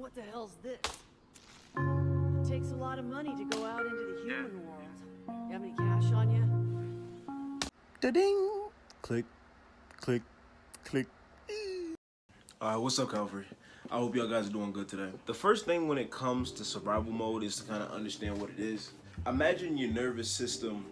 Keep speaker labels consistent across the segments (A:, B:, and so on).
A: What the hell's this? It takes a lot of money to go out into the human world. You have any cash on you?
B: Da-ding! Click, click, click. Alright, what's up, Calvary? I hope y'all guys are doing good today. The first thing when it comes to survival mode is to kind of understand what it is. Imagine your nervous system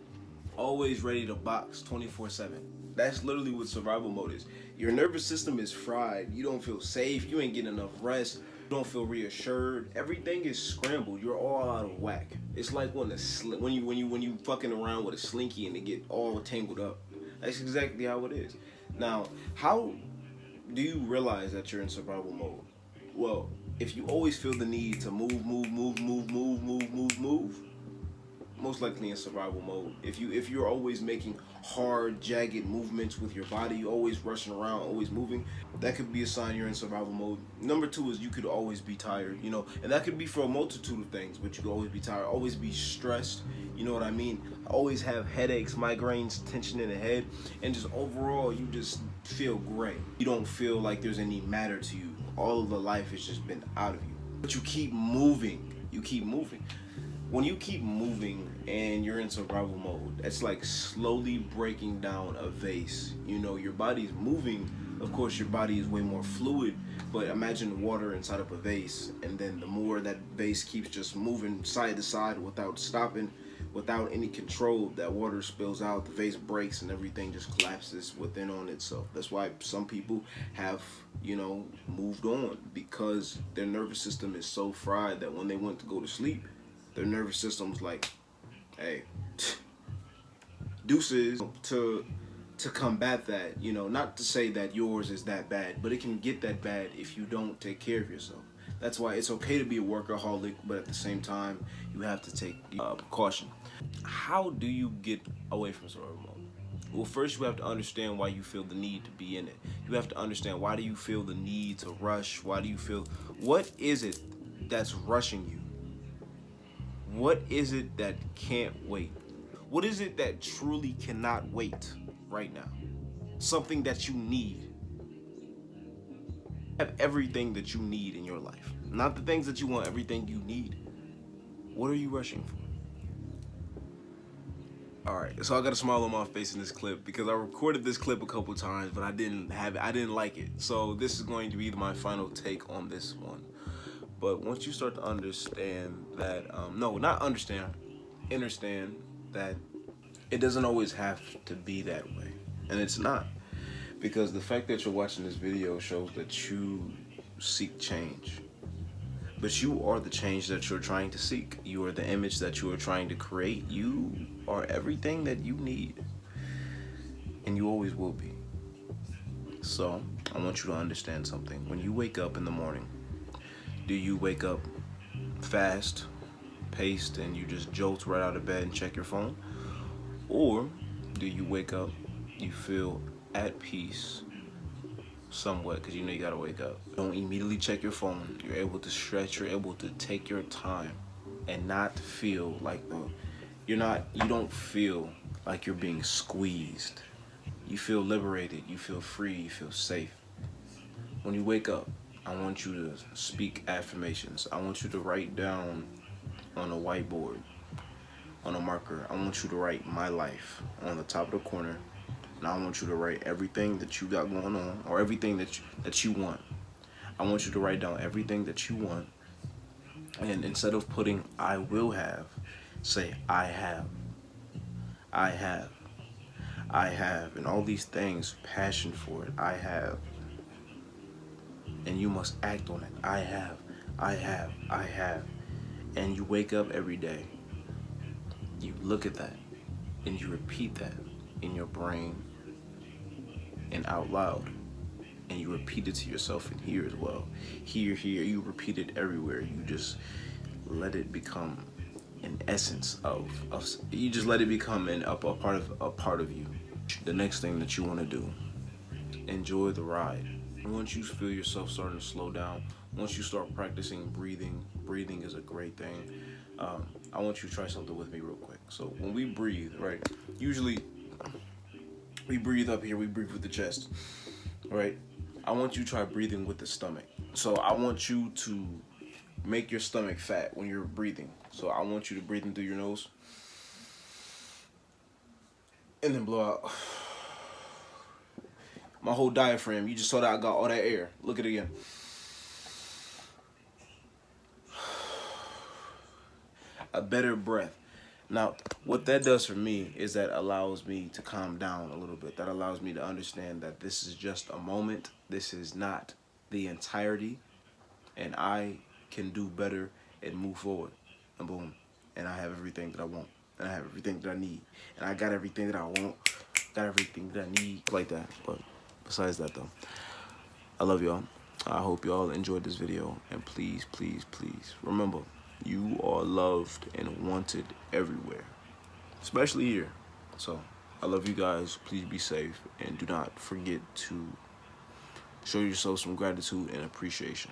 B: always ready to box 24/7. That's literally what survival mode is. Your nervous system is fried. You don't feel safe. You ain't getting enough rest. You don't feel reassured. Everything is scrambled. You're all out of whack. It's like when you fucking around with a slinky and it get all tangled up. That's exactly how it is. Now, how do you realize that you're in survival mode? Well, if you always feel the need to move, most likely in survival mode. If you're always making hard, jagged movements with your body, you're always rushing around, always moving, that could be a sign you're in survival mode. Number two is you could always be tired, and that could be for a multitude of things, but you could always be tired, always be stressed, you know what I mean? Always have headaches, migraines, tension in the head, and just overall, you just feel gray. You don't feel like there's any matter to you. All of the life has just been out of you. But you keep moving. When you keep moving and you're in survival mode, it's like slowly breaking down a vase. Your body's moving. Of course, your body is way more fluid, but imagine water inside of a vase, and then the more that vase keeps just moving side to side without stopping, without any control, that water spills out, the vase breaks, and everything just collapses within on itself. That's why some people have, moved on, because their nervous system is so fried that when they went to go to sleep, their nervous system's like, hey, deuces. To combat that, not to say that yours is that bad, but it can get that bad if you don't take care of yourself. That's why it's okay to be a workaholic, but at the same time, you have to take precaution. How do you get away from survival mode? Well, first you have to understand why you feel the need to be in it. You have to understand, why do you feel the need to rush? What is it that's rushing you? What is it that can't wait? What is it that truly cannot wait right now? Something that you need. Have everything that you need in your life. Not the things that you want, everything you need. What are you rushing for? Alright, so I got a smile on my face in this clip because I recorded this clip a couple times, but I didn't like it. So this is going to be my final take on this one. But once you start to understand that, understand that it doesn't always have to be that way. And it's not. Because the fact that you're watching this video shows that you seek change. But you are the change that you're trying to seek. You are the image that you are trying to create. You are everything that you need. And you always will be. So, I want you to understand something. When you wake up in the morning, do you wake up fast, paced, and you just jolt right out of bed and check your phone? Or do you wake up, you feel at peace somewhat, because you gotta wake up. Don't immediately check your phone. You're able to stretch, you're able to take your time and not feel like you don't feel like you're being squeezed. You feel liberated, you feel free, you feel safe. When you wake up, I want you to speak affirmations. I want you to write down on a whiteboard, on a marker. I want you to write "my life" on the top of the corner. And I want you to write everything that you got going on, or everything that you want. I want you to write down everything that you want. And instead of putting "I will have," say "I have. I have. I have." And all these things, passion for it. I have. And you must act on it. I have. I have. I have. And you wake up every day. You look at that. And you repeat that in your brain and out loud. And you repeat it to yourself in here as well. Here. You repeat it everywhere. You just let it become an essence of you just let it become a part of you. The next thing that you want to do, enjoy the ride. Once you feel yourself starting to slow down, once you start practicing breathing is a great thing. I want you to try something with me real quick. So when we breathe, right, usually we breathe up here, we breathe with the chest, right? I want you to try breathing with the stomach. So I want you to make your stomach fat when you're breathing. So I want you to breathe in through your nose and then blow out. My whole diaphragm, you just saw that I got all that air. Look at it again. A better breath. Now, what that does for me is that allows me to calm down a little bit. That allows me to understand that this is just a moment. This is not the entirety. And I can do better and move forward. And boom. And I have everything that I want. And I have everything that I need. And I got everything that I want. Got everything that I need. Like that. But besides that, though, I love y'all. I hope y'all enjoyed this video. And please, please, please, remember, you are loved and wanted everywhere, especially here. So I love you guys. Please be safe and do not forget to show yourself some gratitude and appreciation.